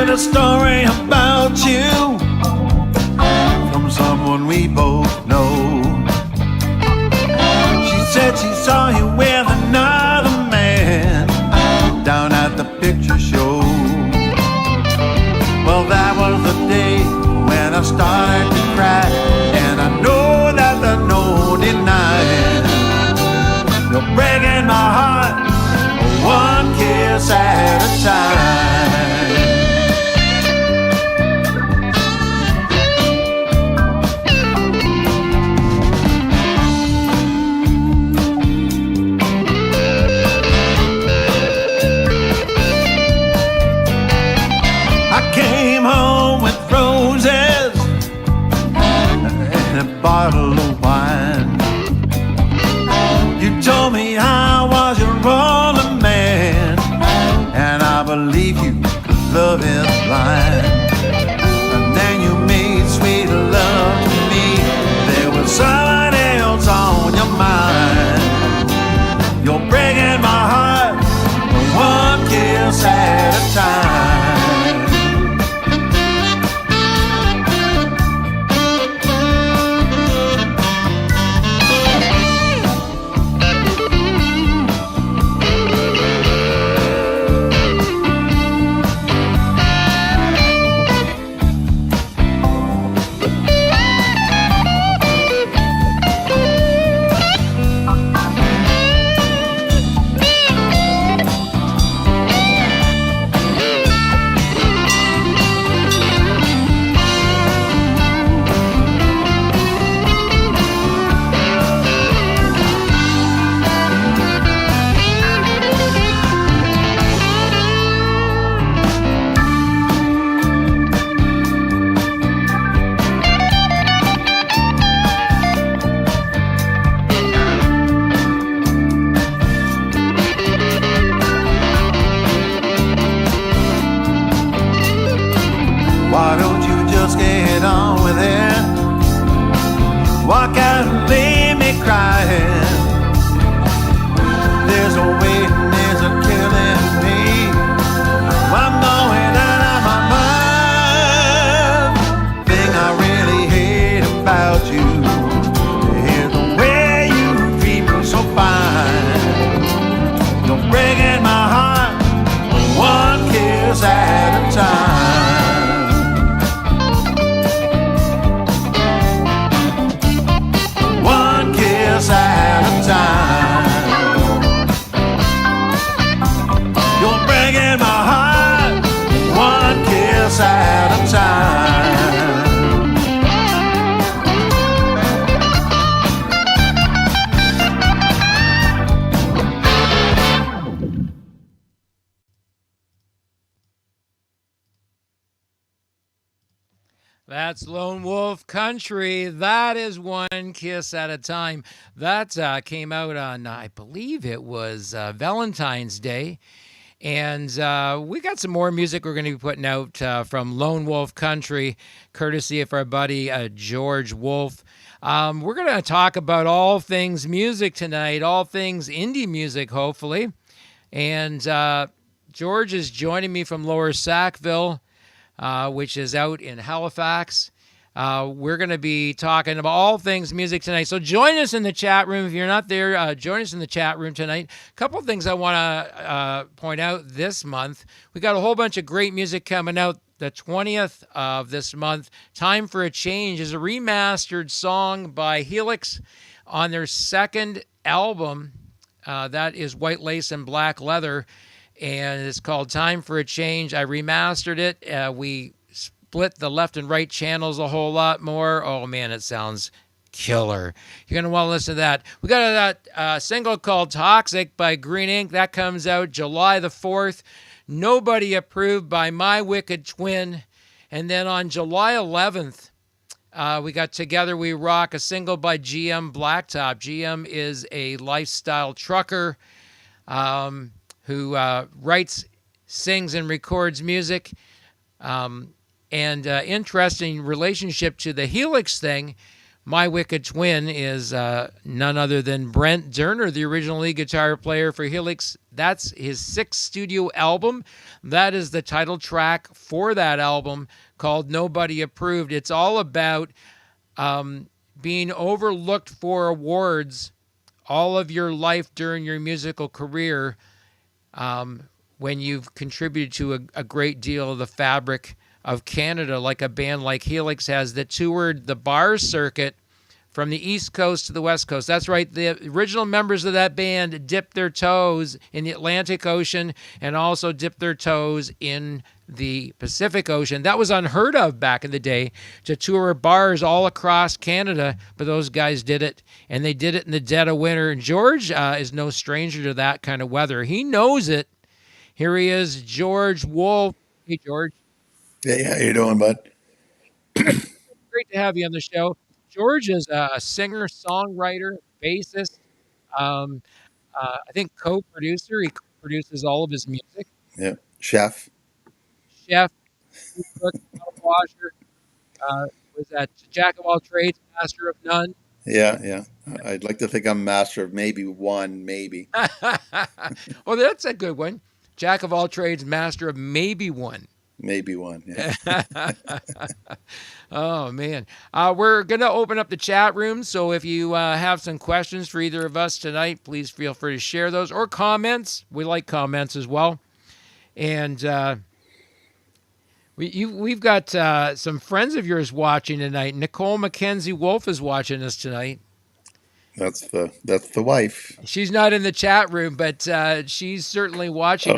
heard a story about you from someone we both know. She said she saw you with another man down at the picture show. Well, that was the day when I started to cry, and I know that there's no denying you're breaking my heart one kiss at a time. I came home with roses and a bottle of wine. You told me I was your only man, and I believe you, 'cause love is blind. And then you made sweet love to me. There was someone else on your mind. You're breaking my heart one kiss at a time. Why don't you just get on with it? Walk out and leave me crying. There's a waiting, there's a killing me. I'm going out of my mind. Thing I really hate about you is the way you treat me so fine. You're breaking my heart one kiss at a time. At a time. You're breaking my heart one kiss at a time. That's Lonewolf Country. That is one kiss at a time. That came out on, I believe it was Valentine's Day. And we got some more music we're going to be putting out from Lonewolf Country, courtesy of our buddy George Wolf. We're going to talk about all things music tonight, all things indie music, hopefully. And George is joining me from Lower Sackville, which is out in Halifax. We're going to be talking about all things music tonight. So join us in the chat room. If you're not there, join us in the chat room tonight. A couple of things I want to point out this month. We got a whole bunch of great music coming out. The 20th of this month, Time for a Change, is a remastered song by Helix on their second album. That is White Lace and Black Leather. And it's called Time for a Change. I remastered it. We split the left and right channels a whole lot more. Oh, man, it sounds killer. You're going to want to listen to that. We got a single called Toxic by Green Ink. That comes out July the 4th. Nobody Approved by My Wicked Twin. And then on July 11th, we got Together We Rock, a single by GM Blacktop. GM is a lifestyle trucker who writes, sings, and records music. And interesting relationship to the Helix thing. My Wicked Twin is none other than Brent Durner, the original lead guitar player for Helix. That's his 6th studio album. That is the title track for that album, called Nobody Approved. It's all about being overlooked for awards all of your life during your musical career, when you've contributed to a great deal of the fabric of Canada, like a band like Helix has, that toured the bar circuit from the East Coast to the West Coast. That's right. The original members of that band dipped their toes in the Atlantic Ocean and also dipped their toes in the Pacific Ocean. That was unheard of back in the day, to tour bars all across Canada, but those guys did it, and they did it in the dead of winter. And George is no stranger to that kind of weather. He knows it. Here he is, George Wolf. Hey, George. Hey, how you doing, bud? Great to have you on the show. George is a singer, songwriter, bassist, I think co-producer. He produces all of his music. Yeah, chef. Chef, cook, washer, was that jack of all trades, master of none. Yeah. I'd like to think I'm master of maybe one, maybe. Well, that's a good one. Jack of all trades, master of maybe one. Maybe one, yeah. Oh, man. We're going to open up the chat room, so if you have some questions for either of us tonight, please feel free to share those, or comments. We like comments as well. And we've got some friends of yours watching tonight. Nicole Mackenzie Wolf is watching us tonight. That's the wife. She's not in the chat room, but she's certainly watching.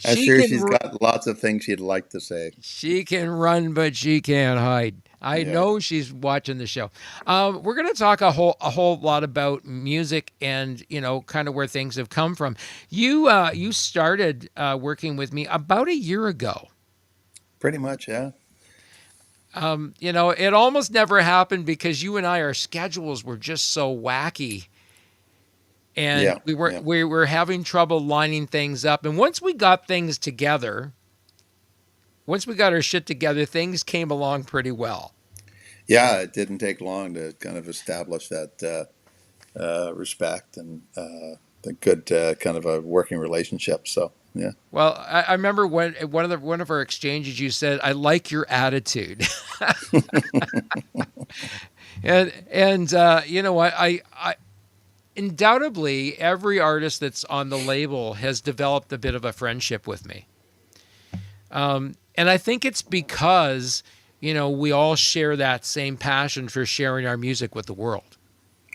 I'm sure she's got lots of things she'd like to say. She can run, but she can't hide. I know she's watching the show. We're going to talk a whole lot about music and, kind of where things have come from. You started working with me about a year ago. Pretty much, yeah. It almost never happened because you and I, our schedules were just so wacky. And we were having trouble lining things up. And once we got things together, once we got our shit together, things came along pretty well. Yeah, it didn't take long to kind of establish that respect and the good kind of a working relationship. So, yeah. Well, I remember when one of our exchanges, you said, "I like your attitude." and you know what? I undoubtedly, every artist that's on the label has developed a bit of a friendship with me. And I think it's because, we all share that same passion for sharing our music with the world.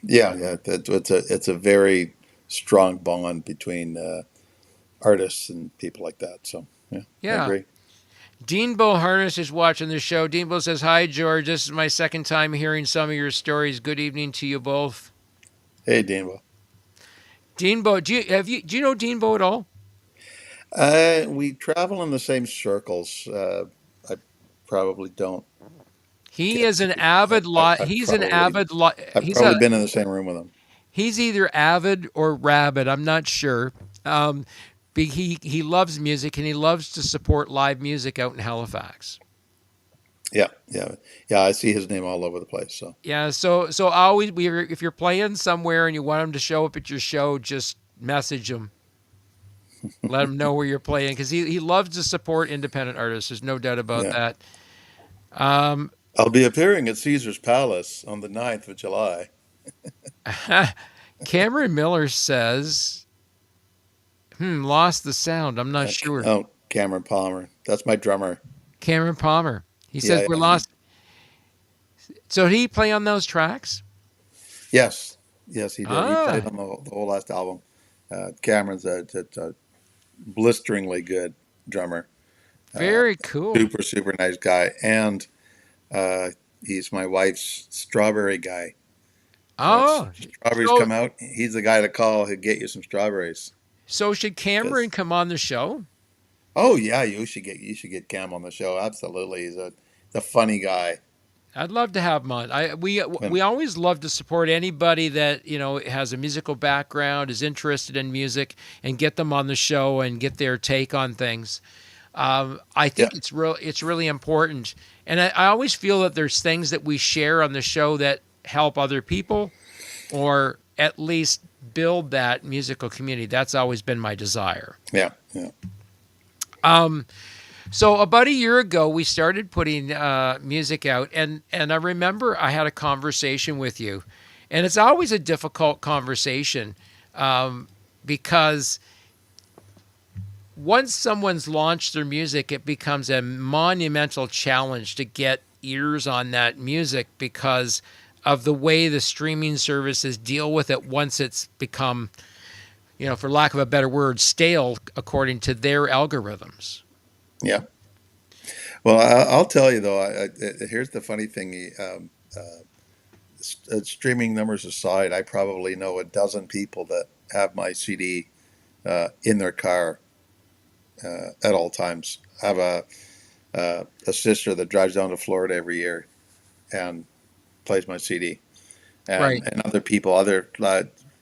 Yeah. It's a very strong bond between artists and people like that. So, yeah. I agree. Dean Boharness is watching the show. Dean Bo says, "Hi, George. This is my second time hearing some of your stories. Good evening to you both." Hey, Deanbo. Deanbo, do you know Deanbo at all? We travel in the same circles. I probably don't. He is an avid He's an avid. I've probably been in the same room with him. He's either avid or rabid. I'm not sure. He loves music and he loves to support live music out in Halifax. Yeah. I see his name all over the place. So yeah, so always, if you're playing somewhere and you want him to show up at your show, just message him. Let him know where you're playing, because he loves to support independent artists. There's no doubt about that. I'll be appearing at Caesar's Palace on the 9th of July. Cameron Miller says, lost the sound. I'm not sure. Oh, Cameron Palmer. That's my drummer. Cameron Palmer. He says we're lost. So did he play on those tracks? Yes, he did. He played on the whole last album. Cameron's a blisteringly good drummer. Very cool. Super nice guy. And he's my wife's strawberry guy. Oh. Strawberries come out. He's the guy to call. He'll get you some strawberries. So should Cameron come on the show? Oh yeah, you should get Cam on the show. Absolutely. He's a funny guy. I'd love to have him on. We always love to support anybody that has a musical background, is interested in music, and get them on the show and get their take on things. I Yeah. think it's really important. And I always feel that there's things that we share on the show that help other people, or at least build that musical community. That's always been my desire. Yeah. Yeah. So about a year ago, we started putting music out, and I remember I had a conversation with you, and it's always a difficult conversation, because once someone's launched their music, it becomes a monumental challenge to get ears on that music because of the way the streaming services deal with it once it's become, for lack of a better word, stale according to their algorithms. Yeah. Well, I'll tell you though. Here's the funny thing. Streaming numbers aside, I probably know a dozen people that have my CD in their car at all times. I have a sister that drives down to Florida every year and plays my CD, Right. and other people,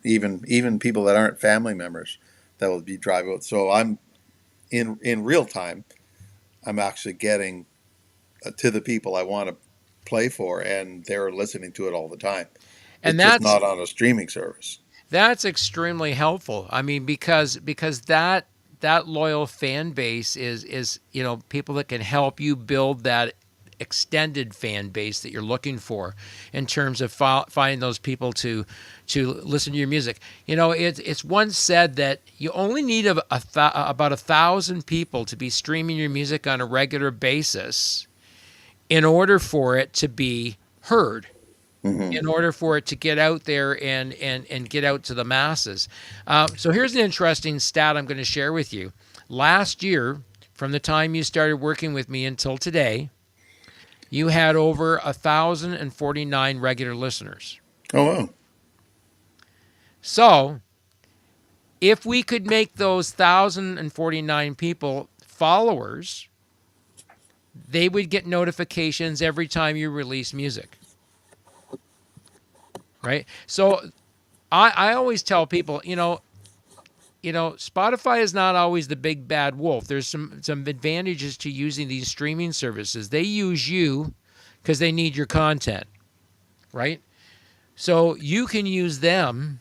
even people that aren't family members that will be driving. So I'm in real time. I'm actually getting to the people I want to play for, and they're listening to it all the time. And It's just not on a streaming service. that's extremely helpful. I mean, because that loyal fan base is people that can help you build that extended fan base that you're looking for in terms of finding those people to listen to your music. It's once said that you only need about 1,000 people to be streaming your music on a regular basis in order for it to be heard, in order for it to get out there and get out to the masses. So here's an interesting stat I'm going to share with you. Last year, from the time you started working with me until today, you had over 1,049 regular listeners. Oh wow! So if we could make those 1,049 people followers, they would get notifications every time you release music. Right? So I always tell people, Spotify is not always the big bad wolf. There's some advantages to using these streaming services. They use you because they need your content, right? So you can use them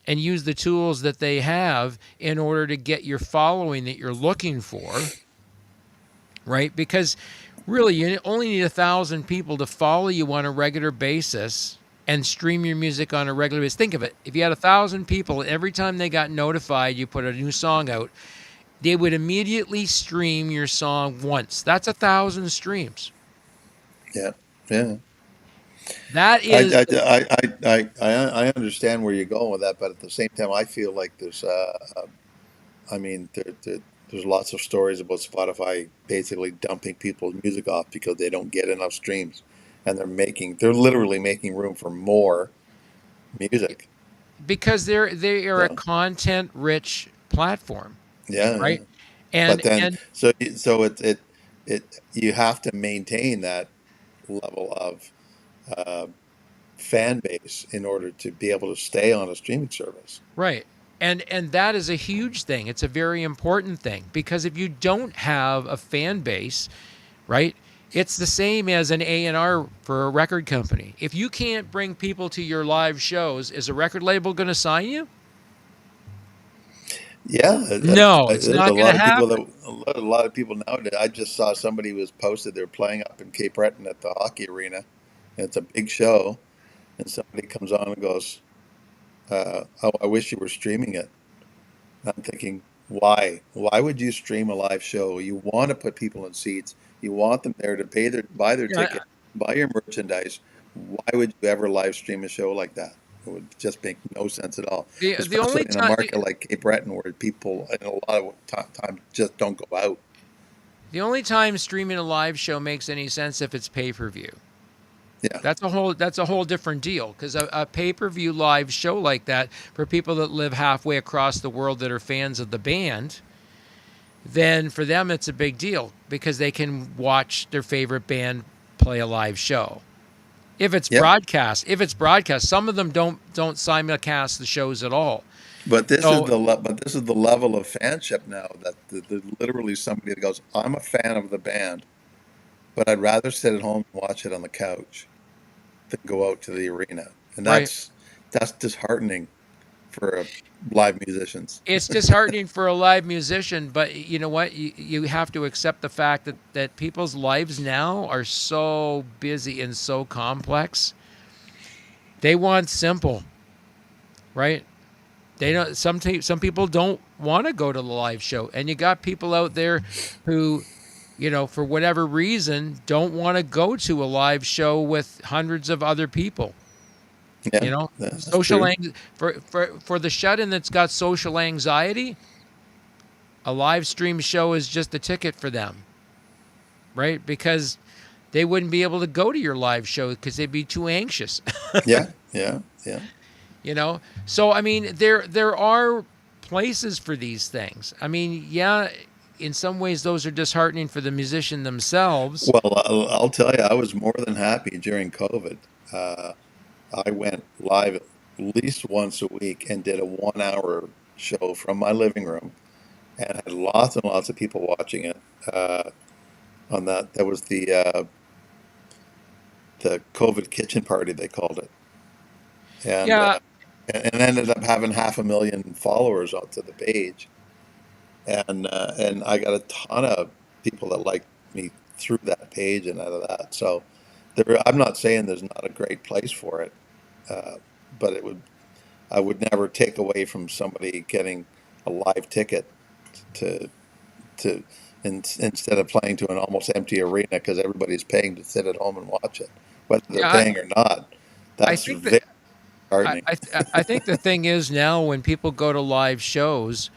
and use the tools that they have in order to get your following that you're looking for, right? Because really, you only need 1,000 people to follow you on a regular basis and stream your music on a regular basis. Think of it. If you had 1,000 people, every time they got notified you put a new song out, they would immediately stream your song once. That's 1,000 streams. Yeah, yeah. That is... I understand where you're going with that, but at the same time, I feel like there's there's lots of stories about Spotify basically dumping people's music off because they don't get enough streams, and they're literally making room for more music because they are a content-rich platform. Yeah, right. But then, so you have to maintain that level of fan base in order to be able to stay on a streaming service. Right. And that is a huge thing. It's a very important thing, because if you don't have a fan base, right, it's the same as an A&R for a record company. If you can't bring people to your live shows, is a record label going to sign you? Yeah. No, it's not going to happen. A lot of people nowadays. I just saw somebody was posted they're playing up in Cape Breton at the hockey arena. And it's a big show, and somebody comes on and goes, "Oh, I wish you were streaming it." And I'm thinking, why? Why would you stream a live show? You want to put people in seats. You want them there to buy their ticket, buy your merchandise. Why would you ever live stream a show like that? It would just make no sense at all. Especially only in a market like Cape Breton, where people in a lot of time just don't go out. The only time streaming a live show makes any sense if it's pay-per-view. Yeah. That's a whole different deal, because a pay-per-view live show like that, for people that live halfway across the world that are fans of the band, then for them it's a big deal, because they can watch their favorite band play a live show. If it's Yep. broadcast, some of them don't simulcast the shows at all. But this is So the level of fanship now that literally somebody that goes, I'm a fan of the band, but I'd rather sit at home and watch it on the couch than go out to the arena, and right. that's disheartening for live musicians. It's disheartening for a live musician, but you know what? You have to accept the fact that people's lives now are so busy and so complex. They want simple, right? They don't. Some people don't want to go to the live show, and you got people out there who, for whatever reason, don't want to go to a live show with hundreds of other people. Yeah, that's Social true. for the shut-in that's got social anxiety, a live stream show is just a ticket for them, right? Because they wouldn't be able to go to your live show because they'd be too anxious. Yeah. So I mean, there are places for these things. I mean, yeah, in some ways those are disheartening for the musician themselves. Well, I'll tell you, I was more than happy during COVID. I went live at least once a week and did a 1 hour show from my living room, and had lots and lots of people watching it. On that was the COVID kitchen party, they called it, and Yeah, and ended up having 500,000 followers onto the page, and I got a ton of people that liked me through that page and out of that. So I'm not saying there's not a great place for it, uh, but I would never take away from somebody getting a live ticket to to instead of playing to an almost empty arena because everybody's paying to sit at home and watch it, whether they're yeah. paying or not. I That's think that very I, heartening. I think the thing is now when people go to live shows,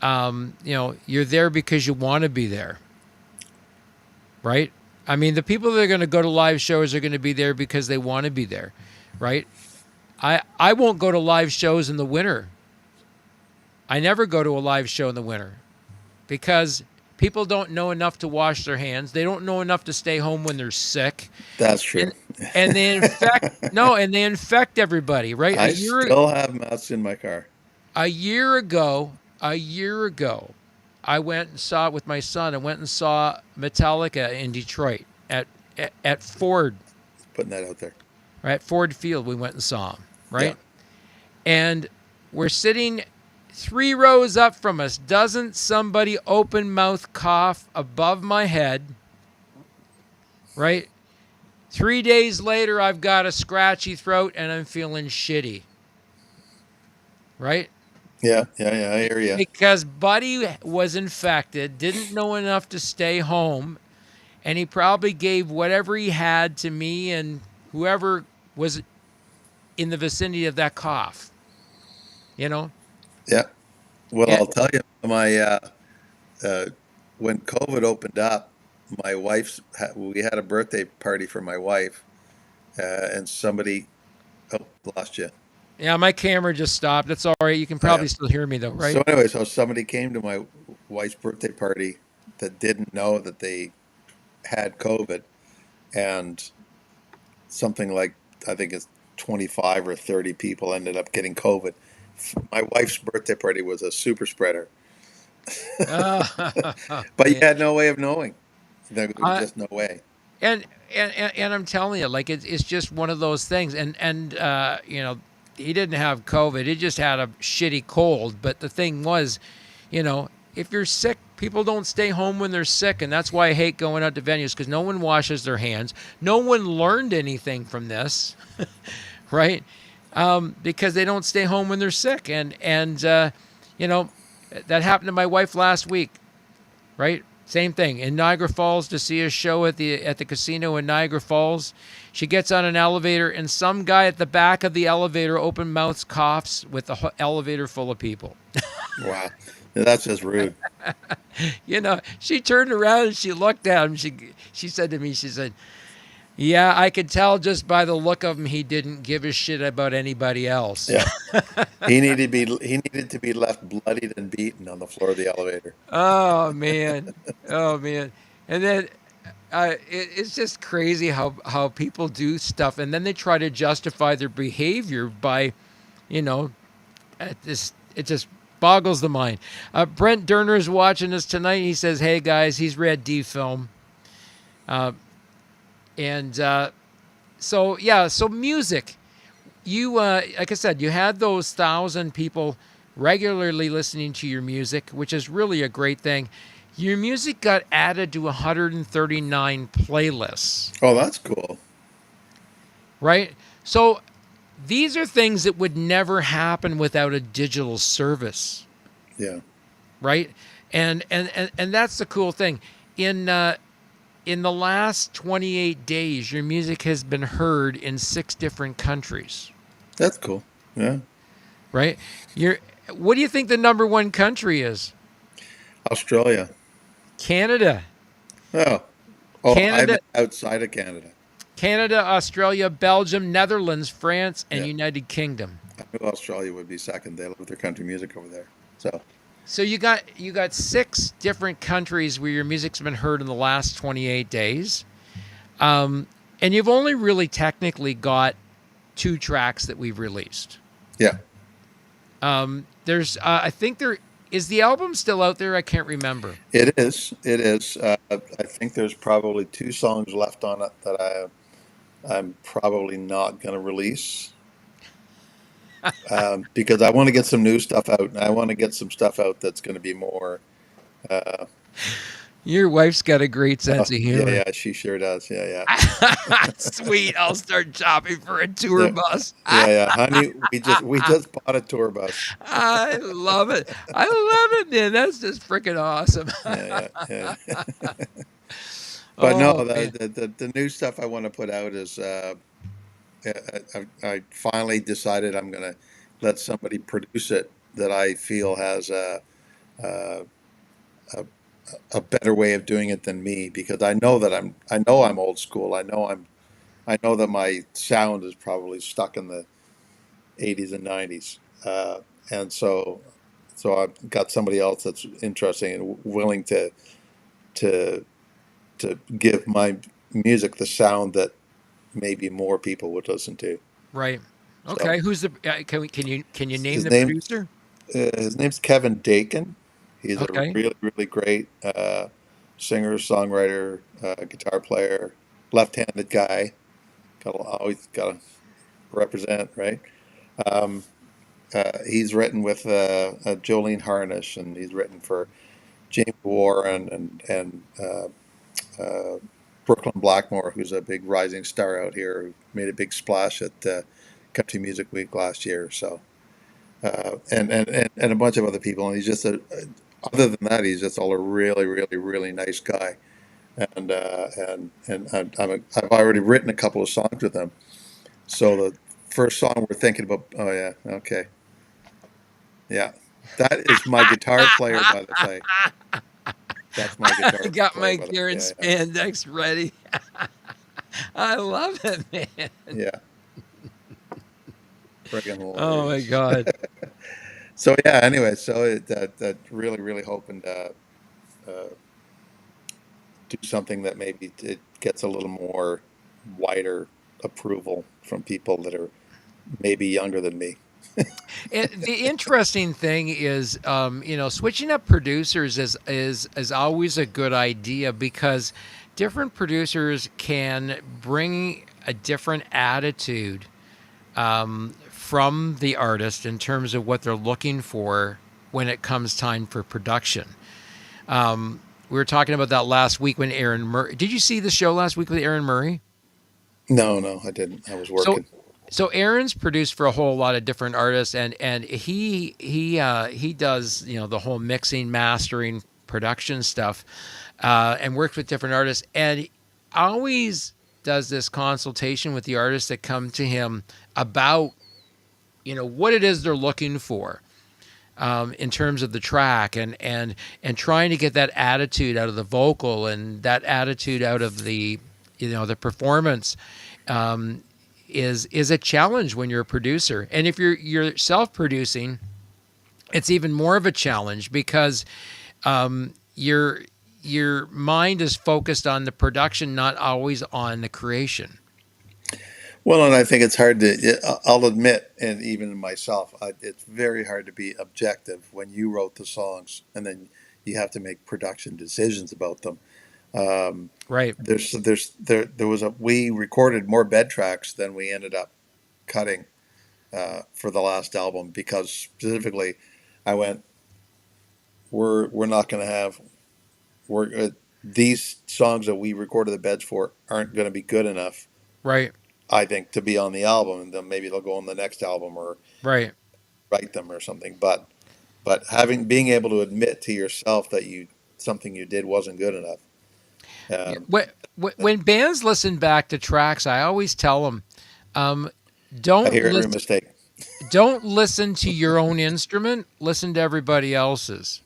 you're there because you want to be there, right? I mean, the people that are going to go to live shows are going to be there because they want to be there, right? I won't go to live shows in the winter. I never go to a live show in the winter because people don't know enough to wash their hands. They don't know enough to stay home when they're sick, That's true. and and they infect everybody, right? I still have masks in my car. A year ago, I went and saw it with my son. I went and saw Metallica in Detroit at Ford, Putting that out there. right? Ford Field. We went and saw him, Yeah. right? And we're sitting 3 rows up from us. Doesn't somebody open mouth cough above my head, right? 3 days later, I've got a scratchy throat and I'm feeling shitty, right? Yeah. I hear you. Because Buddy was infected, didn't know enough to stay home, and he probably gave whatever he had to me and whoever was in the vicinity of that cough. Yeah. Well, And, I'll tell you, uh, when COVID opened up, we had a birthday party for my wife, and somebody, oh, lost you. yeah, my camera just stopped. That's all right. You can Yeah. probably still hear me though, right? So anyway, so somebody came to my wife's birthday party that didn't know that they had COVID, and something like, I think it's 25 or 30 people ended up getting COVID. My wife's birthday party was a super spreader, but you Man. had no way of knowing. There was I, just no way. and I'm telling you, like it's just one of those things. And he didn't have COVID. He just had a shitty cold. But the thing was, if you're sick, people don't stay home when they're sick, and that's why I hate going out to venues because no one washes their hands. No one learned anything from this, right? Because they don't stay home when they're sick, and that happened to my wife last week, right? Same thing in Niagara Falls to see a show at the casino in Niagara Falls. She gets on an elevator, and some guy at the back of the elevator open mouths coughs with the elevator full of people. Wow, that's just rude. She turned around and she looked at him. She said to me, she said, "Yeah, I could tell just by the look of him he didn't give a shit about anybody else." Yeah, he needed to be left bloodied and beaten on the floor of the elevator. Oh man, oh man, and then It's just crazy how people do stuff, and then they try to justify their behavior by, you know, it just boggles the mind. Brent Durner is watching us tonight. He says, "Hey guys, he's read D film," and so music. You like I said, you had those 1,000 people regularly listening to your music, which is really a great thing. Your music got added to 139 playlists, Oh, that's cool. right? So these are things that would never happen without a digital service, Yeah. right? And that's the cool thing. In the last 28 days, your music has been heard in 6 different countries, That's cool. Yeah. right? What do you think the number one country is? Australia. Canada. Oh. Oh, I'm Canada, outside of Canada. Australia, Belgium, Netherlands, France, and Yeah. United Kingdom. I knew Australia would be second. They love their country music over there. So, So you got 6 different countries where your music's been heard in the last 28 days, and you've only really technically got 2 tracks that we've released. yeah. There's I think there is the album still out there. I can't remember. It is. It is. I think there's probably 2 songs left on it that I'm probably not going to release because I want to get some new stuff out, and I want to get some stuff out that's going to be more. Uh, Your wife's got a great sense of yeah, humor. yeah, she sure does. Yeah, yeah, Sweet, I'll start shopping for a tour yeah, bus. yeah, yeah. Honey, we just bought a tour bus. I love it. I love it, man. That's just freaking awesome. Yeah, yeah, yeah. But Oh no, man. the new stuff I want to put out is I finally decided I'm going to let somebody produce it that I feel has a, a better way of doing it than me because I know I'm old school. I know that my sound is probably stuck in the 80s and 90s, and so I've got somebody else that's interesting and willing to to give my music the sound that maybe more people would listen to. Right. So Okay. Who's the? Can you name his the name producer? his name's Kevin Dakin. He's a Okay. really great singer, songwriter, guitar player, left-handed guy. Always got to represent, right? Um, he's written with Jolene Harnish, and he's written for James Warren and Brooklyn Blackmore, who's a big rising star out here, who made a big splash at Country Music Week last year. So, and a bunch of other people. And he's just other than that, he's just all a really nice guy. And I've already written a couple of songs with him. So the first song we're thinking about. Oh yeah, okay, yeah, that is my guitar player, by the way. That's my I guitar got player, my by the way. Karen Yeah, yeah. spandex ready. I love it, man. Yeah, friggin' Oh my hilarious. God. So yeah, anyway, so that really hoping to do something that maybe it gets a little more wider approval from people that are maybe younger than me. The interesting thing is, switching up producers is always a good idea because different producers can bring a different attitude from the artist in terms of what they're looking for when it comes time for production. We were talking about that last week when Aaron Murray. Did you see the show last week with Aaron Murray? No, I didn't. I was So working. so Aaron's produced for a whole lot of different artists, and he does the whole mixing, mastering, production stuff, and works with different artists, and he always does this consultation with the artists that come to him about what it is they're looking for in terms of the track, and trying to get that attitude out of the vocal and that attitude out of the the performance. Is a challenge when you're a producer, and if you're self-producing, it's even more of a challenge because you're your mind is focused on the production, not always on the creation. Well, and I think it's hard to, I'll admit, and even myself, it's very hard to be objective when you wrote the songs and then you have to make production decisions about them. Right. We recorded more bed tracks than we ended up cutting for the last album, because specifically I went, we're not going to have, these songs that we recorded the beds for aren't going to be good enough, Right. I think, to be on the album, and then maybe they'll go on the next album or Right. write them or something. But being able to admit to yourself that something you did wasn't good enough. When bands listen back to tracks, I always tell them, I don't hear every listen, mistake. don't listen to your own instrument. Listen to everybody else's.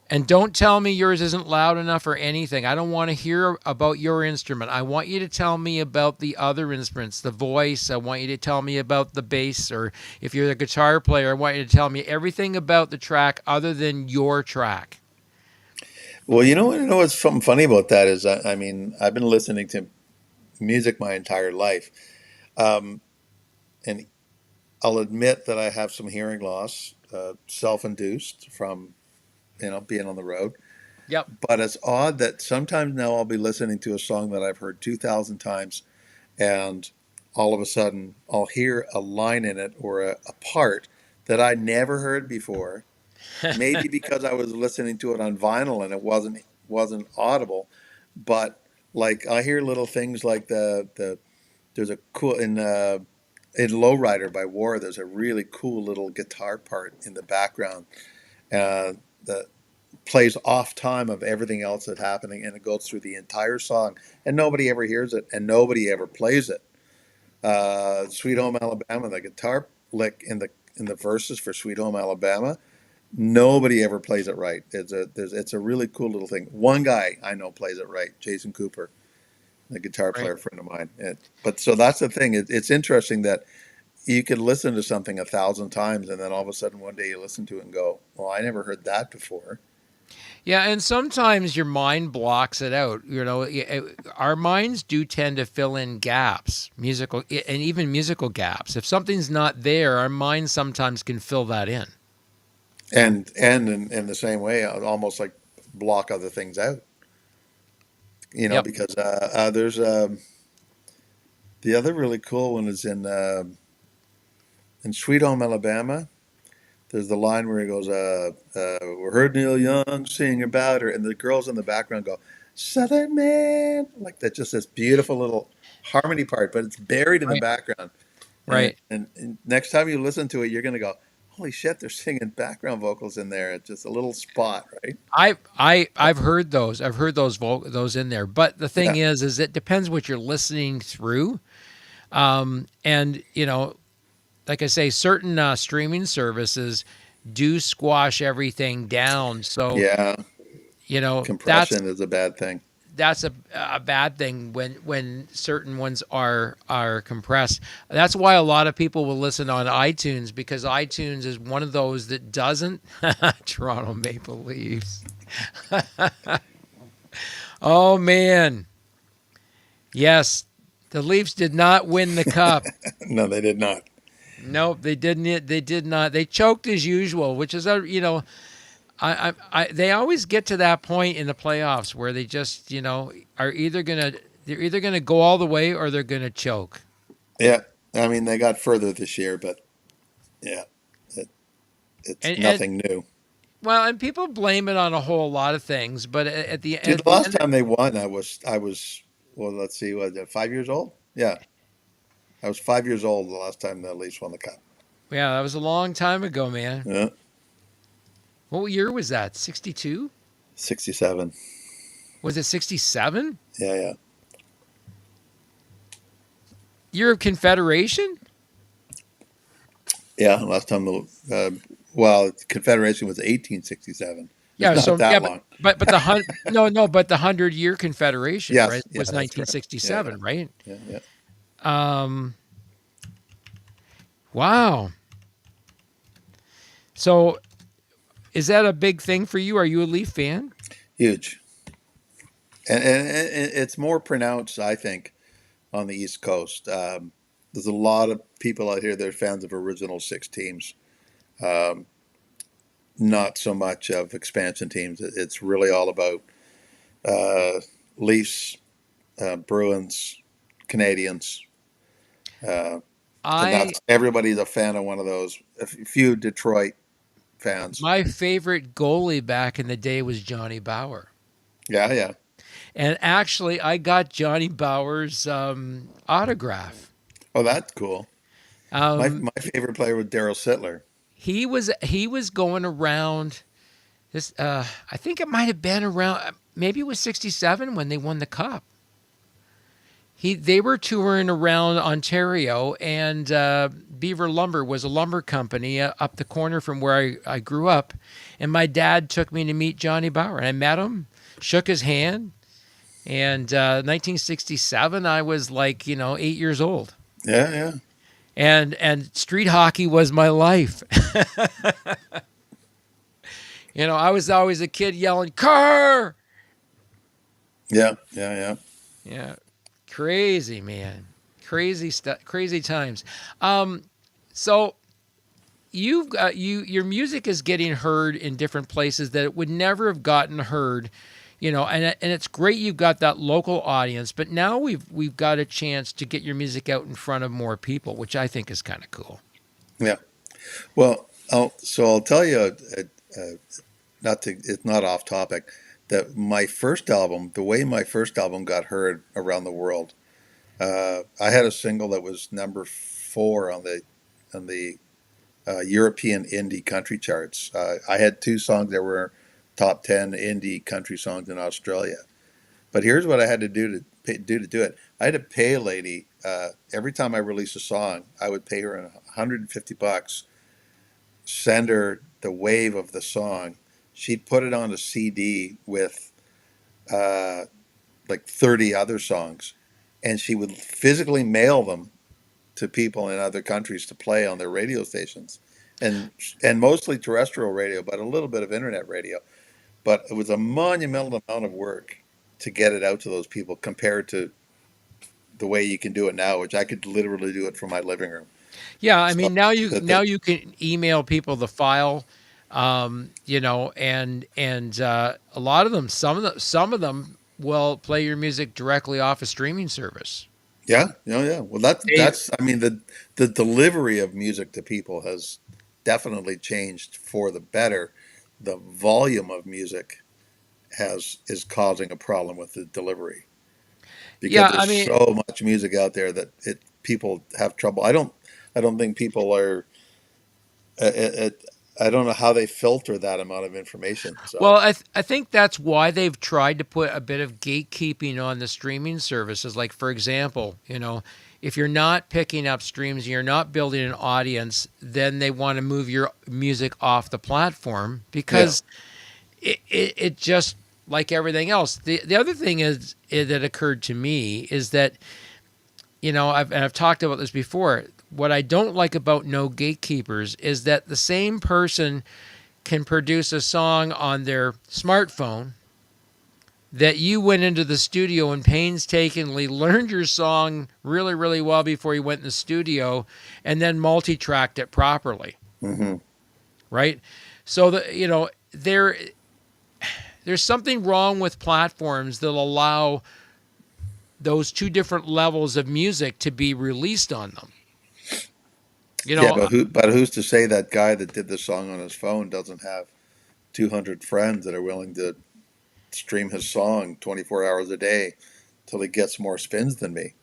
And don't tell me yours isn't loud enough or anything. I don't want to hear about your instrument. I want you to tell me about the other instruments, the voice. I want you to tell me about the bass, or if you're the guitar player, I want you to tell me everything about the track other than your track. Well, you know what's something funny about that is, I mean, I've been listening to music my entire life, and I'll admit that I have some hearing loss, self-induced from being on the road. Yep. But it's odd that sometimes now I'll be listening to a song that I've heard 2,000 times, and all of a sudden I'll hear a line in it or a part that I never heard before. Maybe because I was listening to it on vinyl and it wasn't audible, but like I hear little things like there's a cool in Lowrider by War. There's a really cool little guitar part in the background that plays off time of everything else that's happening, and it goes through the entire song, and nobody ever hears it, and nobody ever plays it. Sweet Home Alabama, the guitar lick in the verses for Sweet Home Alabama, nobody ever plays it right. It's a really cool little thing. One guy I know plays it right, Jason Cooper, the guitar player, friend of mine. But so that's the thing. It's interesting that you could listen to something 1,000 times, and then all of a sudden one day you listen to it and go, well, I never heard that before. Yeah, and sometimes your mind blocks it out. Our minds do tend to fill in gaps, musical gaps. If something's not there, our mind sometimes can fill that in. And in the same way, almost like block other things out. Yep. Because there's the other really cool one is in Sweet Home Alabama. There's the line where he goes, we heard Neil Young sing about her, and the girls in the background go, Southern Man, like that, just this beautiful little harmony part, but it's buried in the background. Right. And next time you listen to it, you're going to go, holy shit, they're singing background vocals in there. It's just a little spot, right? I've heard those. I've heard those in there. But the thing is it depends what you're listening through. And like I say, certain streaming services do squash everything down. So compression is a bad thing. That's a bad thing when certain ones are compressed. That's why a lot of people will listen on iTunes, because iTunes is one of those that doesn't. Toronto Maple Leafs. Oh man. Yes, the Leafs did not win the cup. No, they did not. Nope, they didn't. They did not. They choked as usual, which is they always get to that point in the playoffs where they just they're either gonna go all the way or they're gonna choke. Yeah, I mean they got further this year, but yeah, it's nothing new. Well, and people blame it on a whole lot of things, but at the end, the last time they won, I was well, let's see, was it 5 years old? Yeah. I was 5 years old the last time the Leafs won the cup. Yeah, that was a long time ago, man. Yeah. What year was that? 62? 67. Was it 67? Yeah. Year of Confederation? Yeah, last time Confederation was 1867. Yeah, not that long. But the 100-year Confederation, yes, right? Was 1967, right? Yeah. Wow. So, is that a big thing for you? Are you a Leaf fan? Huge. and it's more pronounced, I think, on the East Coast. There's a lot of people out here that are fans of original six teams, um, not so much of expansion teams. It's really all about uh, Leafs, Bruins, Canadians, uh, and I that's everybody's a fan of one of those. A few Detroit fans. My favorite goalie back in the day was Johnny Bauer. Yeah, yeah. And actually, I got Johnny Bauer's autograph. Oh, that's cool. My Um, my favorite player was Daryl Sittler. he was going around this. I think it might have been around. Maybe it was '67 when they won the cup. They were touring around Ontario, and Beaver Lumber was a lumber company up the corner from where I grew up. And my dad took me to meet Johnny Bauer, and I met him, shook his hand. And 1967, I was like, 8 years old. Yeah, yeah, And street hockey was my life. I was always a kid yelling, "Carr!" yeah, yeah, yeah. Yeah, crazy, man. Crazy stuff, crazy times. So you've got your music is getting heard in different places that it would never have gotten heard. And it's great you've got that local audience, but now we've got a chance to get your music out in front of more people, which I think is kind of cool. Yeah. Well, I'll tell you, it's not off topic, that my first album, the way my first album got heard around the world, I had a single that was number 4 on the European indie country charts. I had 2 songs that were top 10 indie country songs in Australia. But here's what I had to do to do it. I had to pay a lady every time I released a song. I would pay her $150, send her the wave of the song. She'd put it on a CD with like 30 other songs, and she would physically mail them to people in other countries to play on their radio stations, and mostly terrestrial radio, but a little bit of internet radio. But it was a monumental amount of work to get it out to those people compared to the way you can do it now, which I could literally do it from my living room. Yeah, I So mean now that you can email people the file, and a lot of them, some of them will play your music directly off a streaming service. yeah, yeah, yeah. Well, They, that's I mean the delivery of music to people has definitely changed for the better. The volume of music is causing a problem with the delivery because yeah, I there's mean, so much music out there that people have trouble. I don't think people are. I don't know how they filter that amount of information. well, So I think that's why they've tried to put a bit of gatekeeping on the streaming services. Like, for example, if you're not picking up streams, you're not building an audience, then they want to move your music off the platform yeah, because it just like everything else. The other thing that occurred to me is that I've talked about this before. What I don't like about no gatekeepers is that the same person can produce a song on their smartphone that you went into the studio and painstakingly learned your song really, really well before you went in the studio and then multi-tracked it properly, hmm right? So there's something wrong with platforms that allow those 2 different levels of music to be released on them. You yeah. know, Who's to say that guy that did the song on his phone doesn't have 200 friends that are willing to stream his song 24 hours a day till he gets more spins than me?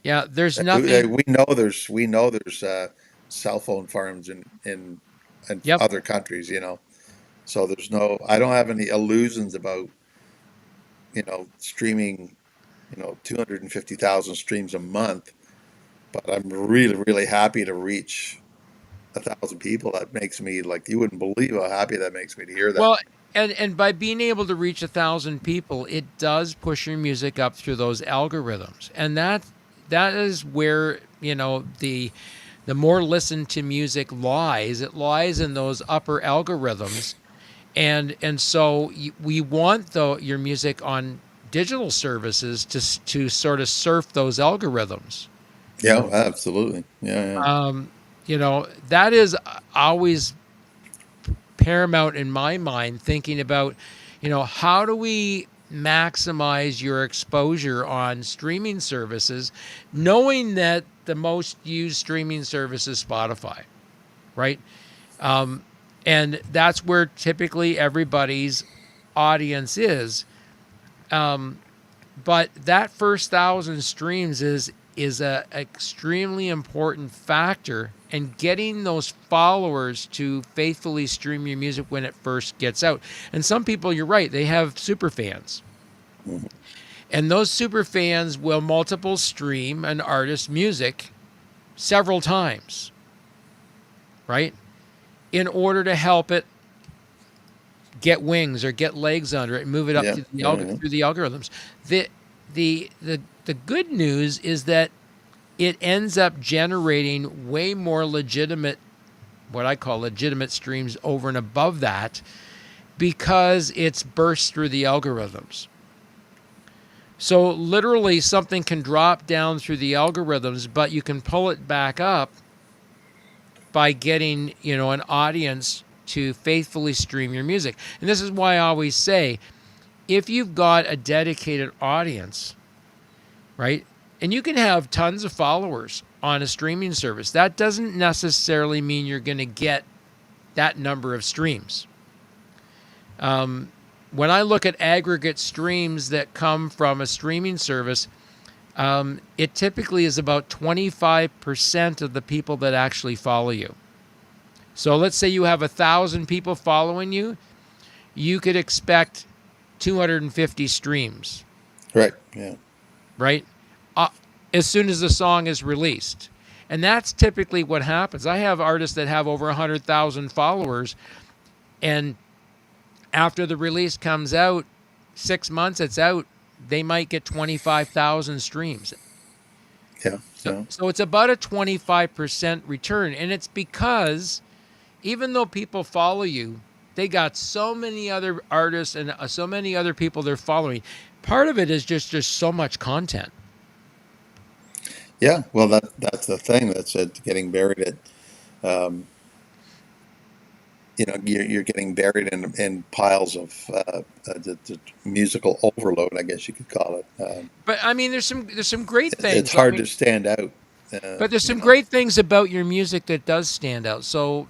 yeah, there's We nothing. we know there's cell phone farms in Yep. other countries, So there's no. I don't have any illusions about streaming 250,000 streams a month, but I'm really really happy to reach 1,000 people. That makes me like you wouldn't believe how happy that makes me to hear that. Well, and by being able to reach 1,000 people, it does push your music up through those algorithms, and that is where the more listened to music lies. It lies in those upper algorithms, and so we want your music on digital services to sort of surf those algorithms. Yeah, absolutely. Yeah. That is always paramount in my mind, thinking about, how do we maximize your exposure on streaming services, knowing that the most used streaming service is Spotify, right? And that's where typically everybody's audience is. But that first 1,000 streams is a extremely important factor in getting those followers to faithfully stream your music when it first gets out. And some people, you're right, they have super fans. Mm-hmm. And those super fans will multiple stream an artist's music several times, right? In order to help it get wings or get legs under it and move it up through the algorithms. The good news is that it ends up generating way more legitimate, what I call legitimate streams over and above that, because it's burst through the algorithms. So literally something can drop down through the algorithms, but you can pull it back up by getting, an audience to faithfully stream your music. And this is why I always say, if you've got a dedicated audience, right, and you can have tons of followers on a streaming service, that doesn't necessarily mean you're going to get that number of streams. When I look at aggregate streams that come from a streaming service, it typically is about 25% of the people that actually follow you. So let's say you have 1,000 people following you, you could expect 250 streams. Right. Yeah. Right? As soon as the song is released. And that's typically what happens. I have artists that have over 100,000 followers, and after the release comes out, 6 months it's out, they might get 25,000 streams. Yeah. So it's about a 25% return. And it's because even though people follow you, they got so many other artists and so many other people they're following. Part of it is just so much content. Yeah. Well, that's the thing that's getting buried at. You're getting buried in piles of the musical overload, I guess you could call it. But I mean, there's some great things. It's hard to stand out. But there's some great things about your music that does stand out. So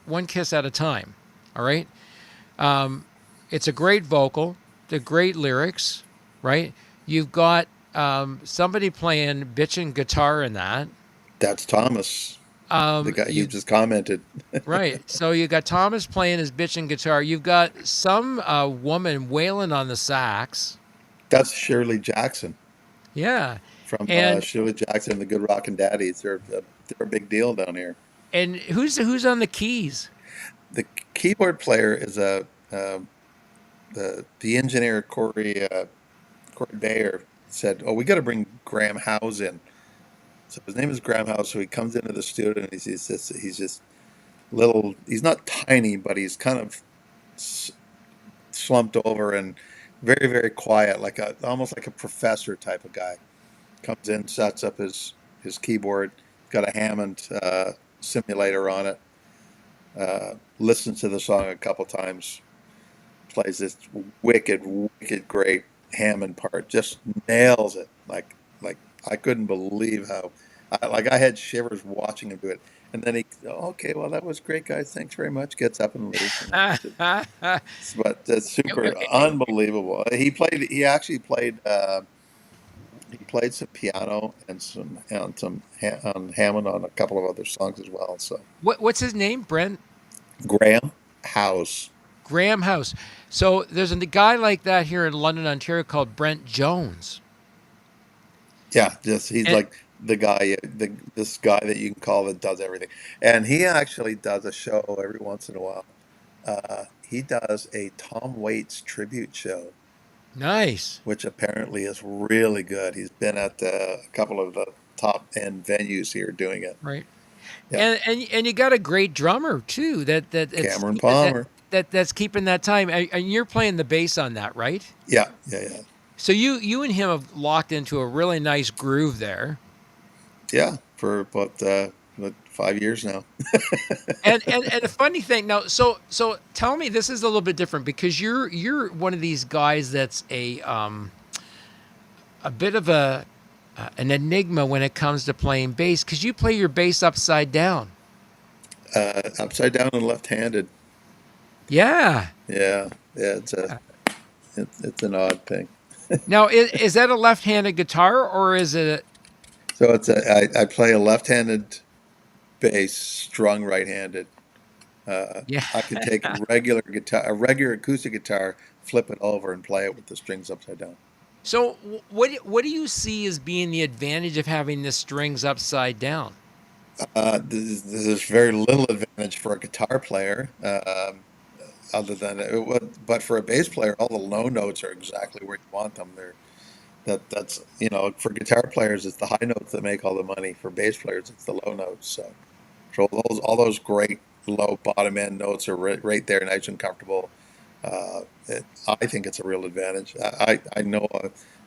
one kiss at a time, all right? It's a great vocal, the great lyrics, right? You've got somebody playing bitchin' guitar in that. That's Thomas, the guy you just commented. Right. So you got Thomas playing his bitchin' guitar. You've got some woman wailing on the sax. That's Shirley Jackson. Yeah. From Shirley Jackson and the Good Rockin' Daddies. They're a big deal down here. And who's on the keys? The keyboard player is the engineer Corey Bayer said, "Oh, we got to bring Graham House in." So his name is Graham House. So he comes into the studio and he's just little. He's not tiny, but he's kind of slumped over and very, very quiet, almost like a professor type of guy. Comes in, sets up his keyboard, got a Hammond simulator on it, listens to the song a couple times, plays this wicked great Hammond part, just nails it. Like I couldn't believe how, I had shivers watching him do it. And then okay, well, that was great, guys. Thanks very much. Gets up and leaves. But that's super unbelievable. He actually played some piano and some Hammond on a couple of other songs as well. So what's his name? Brent? Graham House. Graham House. So there's a guy like that here in London, Ontario called Brent Jones. Yeah, he's like the guy, this guy that you can call that does everything. And he actually does a show every once in a while. He does a Tom Waits tribute show. Nice. Which apparently is really good. He's been at a couple of the top end venues here doing it. Right. Yeah. And you got a great drummer too. Cameron Palmer. That's keeping that time. And you're playing the bass on that, right? Yeah. So you and him have locked into a really nice groove there. Yeah, for about 5 years now. And a funny thing now, so tell me, this is a little bit different because you're one of these guys that's a bit of an enigma when it comes to playing bass because you play your bass upside down. Upside down and left-handed. Yeah. Yeah, yeah. It's an odd thing. Now, is that a left-handed guitar or is it? So I play a left-handed bass strung right-handed. Yeah. I can take a regular guitar, a regular acoustic guitar, flip it over and play it with the strings upside down. So what do you see as being the advantage of having the strings upside down? There's very little advantage for a guitar player, other than but for a bass player, all the low notes are exactly where you want them. That's for guitar players, it's the high notes that make all the money. For bass players, it's the low notes. So all those great low bottom end notes are right there, nice and comfortable. I think it's a real advantage. I know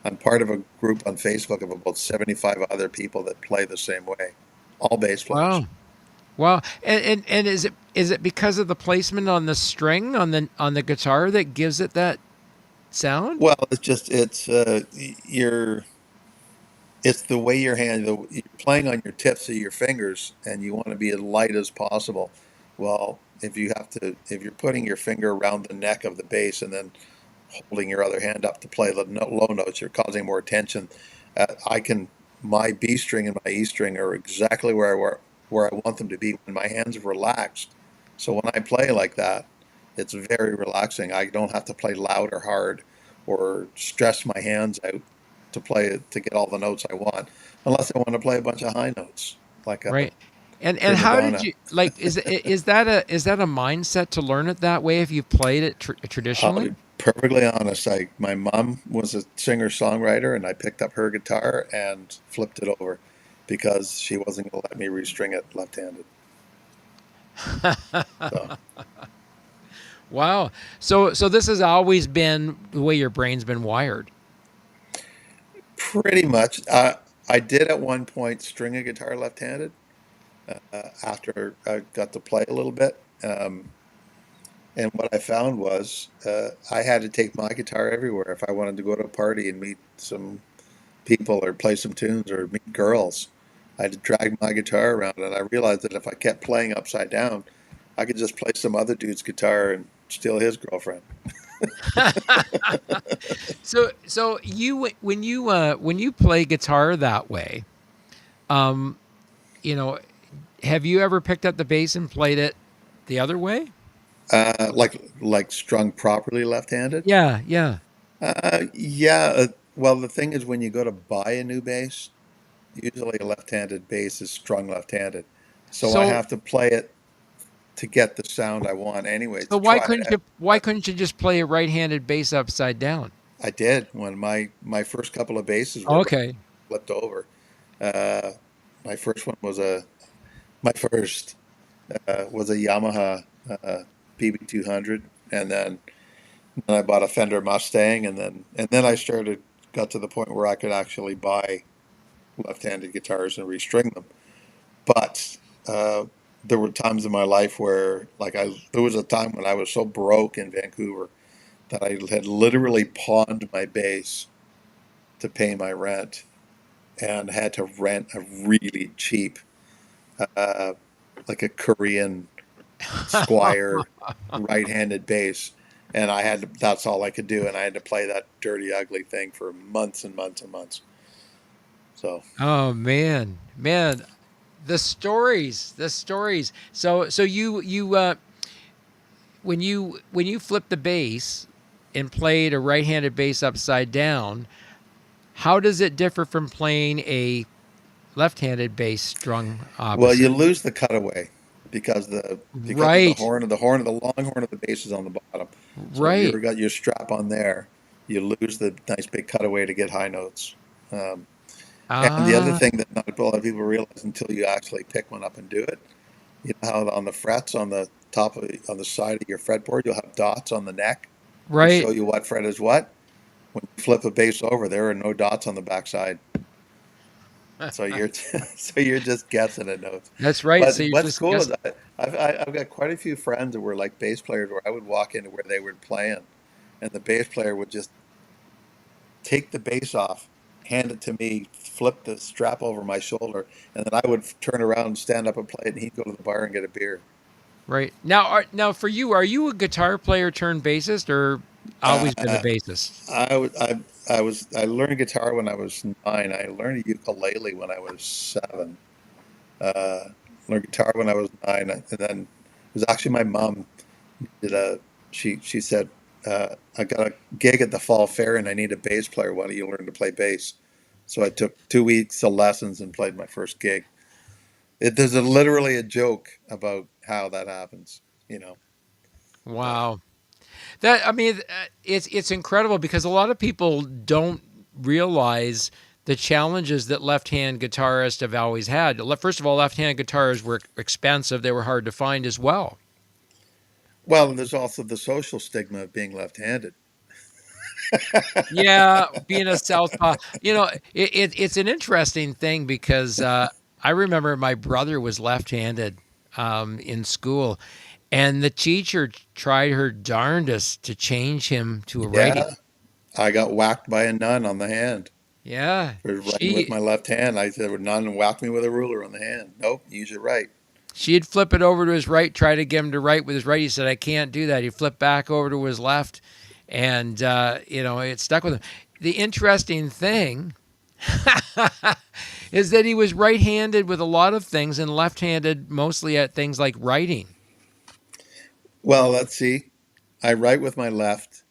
I'm part of a group on Facebook of about 75 other people that play the same way, all bass players. Wow. Wow. And is it because of the placement on the string on the guitar that gives it that sound? Well, it's the way your hand, you're playing on your tips of your fingers, and you want to be as light as possible. Well, if you're putting your finger around the neck of the bass and then holding your other hand up to play the low notes, you're causing more tension. My B string and my E string are exactly where I want them to be when my hands are relaxed. So when I play like that, it's very relaxing. I don't have to play loud or hard or stress my hands out to get all the notes I want, unless I want to play a bunch of high notes like a Right. And prima how did donna. you like is that a mindset to learn it that way if you've played it I'll traditionally? be perfectly honest. My mom was a singer-songwriter, and I picked up her guitar and flipped it over because she wasn't going to let me restring it left-handed. So Wow. So this has always been the way your brain's been wired. pretty much, I did at one point string a guitar left-handed after I got to play a little bit. And what I found was I had to take my guitar everywhere if I wanted to go to a party and meet some people or play some tunes or meet girls. I had to drag my guitar around, and I realized that if I kept playing upside down, I could just play some other dude's guitar and steal his girlfriend. So you when you play guitar that way, um, you know, have you ever picked up the bass and played it the other way? Like strung properly left-handed. Yeah, yeah. Yeah. Well, the thing is, when you go to buy a new bass, usually a left-handed bass is strung left-handed, so I So have to play it to get the sound I want anyway so to try it out. why couldn't you just play a right-handed bass upside down? I did when my first couple of basses were Okay. flipped over. Uh, my first one was my first was a Yamaha PB200, and then I bought a Fender Mustang, and then I got to the point where I could actually buy left-handed guitars and restring them. But there were times in my life where, there was a time when I was so broke in Vancouver that I had literally pawned my bass to pay my rent and had to rent a really cheap, uh, like a Korean Squire right-handed bass, and that's all I could do, and I had to play that dirty, ugly thing for months and months and months. So Oh man, man, the stories. So you when you flipped the bass and played a right-handed bass upside down, how does it differ from playing a left-handed bass strung well, you opposite? lose the cutaway because of the Right, long horn of the bass is on the bottom. So if right. you've got your strap on there, you lose the nice big cutaway to get high notes. Um, and the other Ah, thing that not a lot of people realize until you actually pick one up and do it, you know how on the frets on the on the side of your fretboard, you'll have dots on the neck to right. show you what fret is what. when you flip a bass over, there are no dots on the backside. So you're so you're just guessing at notes. That's right. So But you're what's just cool is guessing. I've got quite a few friends that were like bass players where I would walk into where they were playing, and the bass player would just take the bass off, hand it to me, flip the strap over my shoulder, and then I would turn around and stand up and play it, and he'd go to the bar and get a beer. Right. Now for you, are you a guitar player turned bassist or always been a Uh, bassist? I learned guitar when I was 9. I learned a ukulele when I was 7. Uh, Learned guitar when I was 9, and then it was actually my mom did a she said, I got a gig at the fall fair and I need a bass player. Why don't you learn to play bass? So I took 2 weeks of lessons and played my first gig. There's literally a joke about how that happens, you know. So Wow. It's incredible because a lot of people don't realize the challenges that left-hand guitarists have always had. First of all, left-hand guitars were expensive; they were hard to find as well. well, and there's also the social stigma of being left-handed. Yeah, being a southpaw, it's an interesting thing because I remember my brother was left-handed in school, and the teacher tried her darndest to change him to a righty. Yeah, I got whacked by a nun on the hand Yeah, for writing with she my left hand. I said, nun whacked me with a ruler on the hand. Nope, use your right. she'd flip it over to his right, try to get him to write with his right. He said, "I can't do that." He flipped back over to his left, and it stuck with him. The interesting thing is that he was right-handed with a lot of things and left-handed mostly at things like writing. Well, let's see. I write with my left.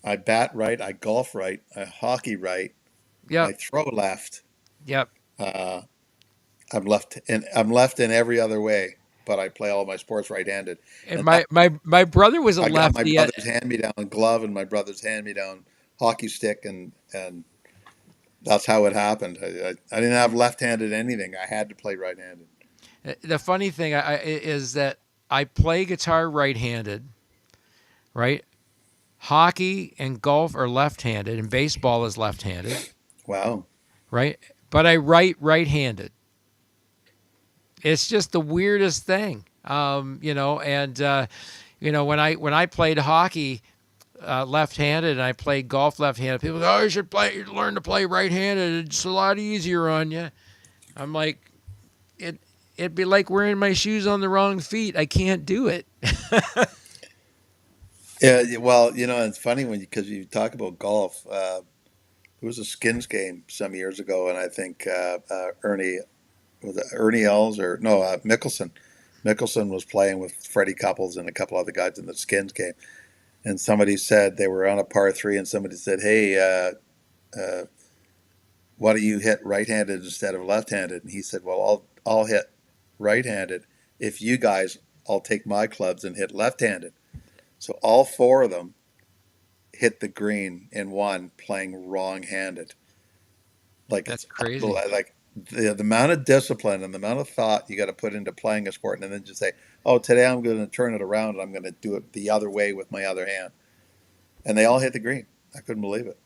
I bat right. I golf right. I hockey right. I Yep, throw left. yep. Uh, I'm left in every other way, but I play all my sports right-handed. And And that, my brother was a I got my lefty. brother's hand-me-down glove and my brother's hand-me-down hockey stick, and that's how it happened. I didn't have left-handed anything. I had to play right-handed. The funny thing is that I play guitar right-handed, right? Hockey and golf are left-handed, and baseball is left-handed, Wow. right? But I write right-handed. It's just the weirdest thing, when I played hockey left-handed and I played golf left-handed, people go, "Oh, you should learn to play right-handed. It's a lot easier on you." I'm like, it'd be like wearing my shoes on the wrong feet. I can't do it. Yeah, well, it's funny because you talk about golf. It was a skins game some years ago, and I think Ernie Els or no Mickelson. Mickelson was playing with Freddie Couples and a couple other guys in the skins game, and somebody said they were on a par 3, and somebody said, "Hey, uh, why don't you hit right-handed instead of left-handed?" And he said, "Well, I'll hit right-handed if you guys, I'll take my clubs and hit left-handed." So all 4 of them hit the green in one playing wrong-handed. Like That's it's crazy. like the amount of discipline and the amount of thought you got to put into playing a sport, and then just say, "Oh, today I'm going to turn it around and I'm going to do it the other way with my other hand," and they all hit the green. I couldn't believe it.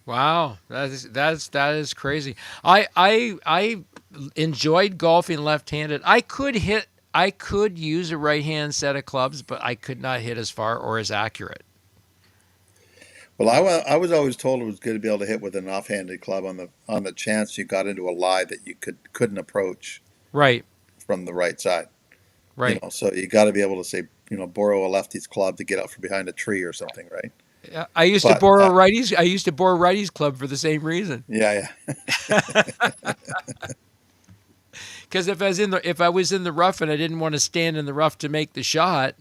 Wow, that is crazy. I enjoyed golfing left-handed. I could use a right-hand set of clubs, but I could not hit as far or as accurate. Well, I was always told it was good to be able to hit with an offhanded club on the chance you got into a lie that you couldn't approach Right, from the right side. right. So you got to be able to say, borrow a lefty's club to get out from behind a tree or something, right? Yeah, I used to But borrow righties. I used to borrow righties club for the same reason. yeah, Because if I was in the rough and I didn't want to stand in the rough to make the shot,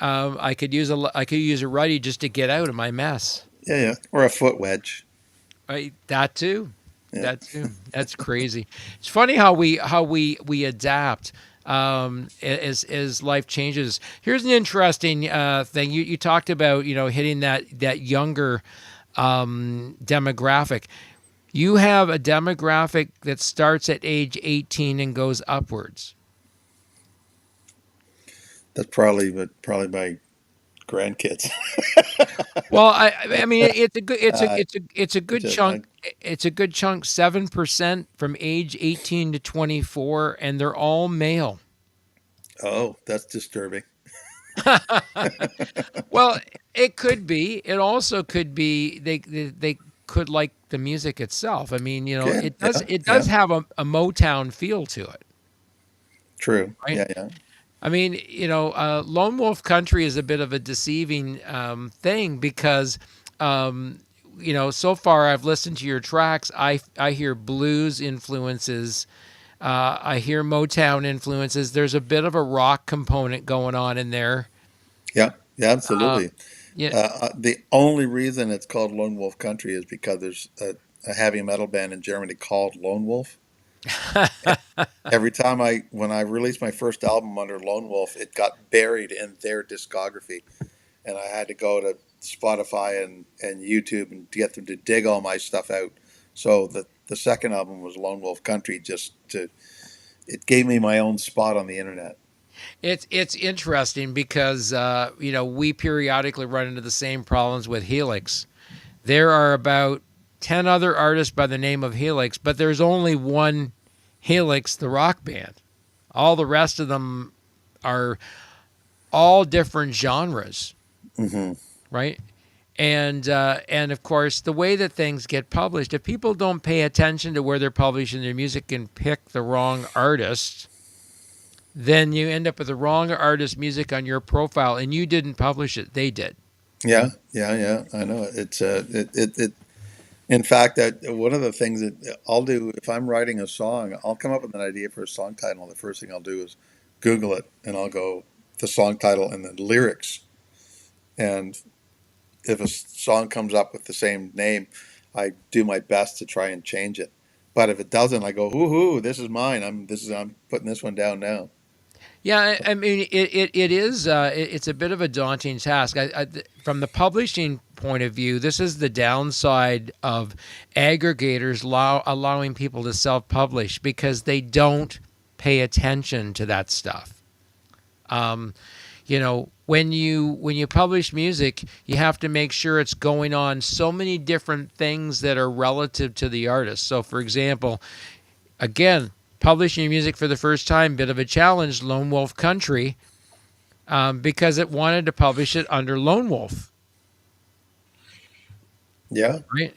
I could use a righty just to get out of my mess. yeah, or a foot wedge. Right, that too. Yeah. That too. That's crazy. It's funny how we adapt as life changes. Here's an interesting thing. You talked about hitting that younger demographic. You have a demographic that starts at age 18 and goes upwards. That's probably my grandkids. Well, I mean, it's a good Uh, it's a good just, chunk. It's a good chunk, 7% from age 18 to 24, and they're all male. oh, that's disturbing. Well, it could be. It also could be they could like the music itself. I mean, Good. Yeah. it Yeah. does have a Motown feel to it, True. right? Yeah. Yeah. I mean, Lone Wolf Country is a bit of a deceiving thing because, so far I've listened to your tracks. I hear blues influences. I hear Motown influences. There's a bit of a rock component going on in there. Yeah. Yeah. Uh, Absolutely. yeah, The only reason it's called Lone Wolf Country is because there's a heavy metal band in Germany called Lone Wolf. Every time when I released my first album under Lone Wolf, it got buried in their discography, and I had to go to Spotify and YouTube and get them to dig all my stuff out. So the second album was Lone Wolf Country, it gave me my own spot on the internet. it's interesting because we periodically run into the same problems with Helix. There are about 10 other artists by the name of Helix, but there's only one Helix, the rock band. All the rest of them are all different genres, Hmm. right? And of course, the way that things get published, if people don't pay attention to where they're publishing their music and pick the wrong artist, then you end up with the wrong artist music on your profile, and you didn't publish it; they did. Yeah, yeah, yeah. I know it's it. In fact, one of the things that I'll do if I'm writing a song, I'll come up with an idea for a song title. The first thing I'll do is Google it, and I'll go the song title and the lyrics. And if a song comes up with the same name, I do my best to try and change it. But if it doesn't, I go, "Hoo, this is mine. I'm putting this one down now." Yeah, I mean, it is. It's a bit of a daunting task. From the publishing point of view, this is the downside of aggregators allowing people to self-publish because they don't pay attention to that stuff. When you publish music, you have to make sure it's going on so many different things that are relative to the artist. So, for example, again, publishing music for the first time, bit of a challenge, Lone Wolf Country, because it wanted to publish it under Lone Wolf, Yeah. right?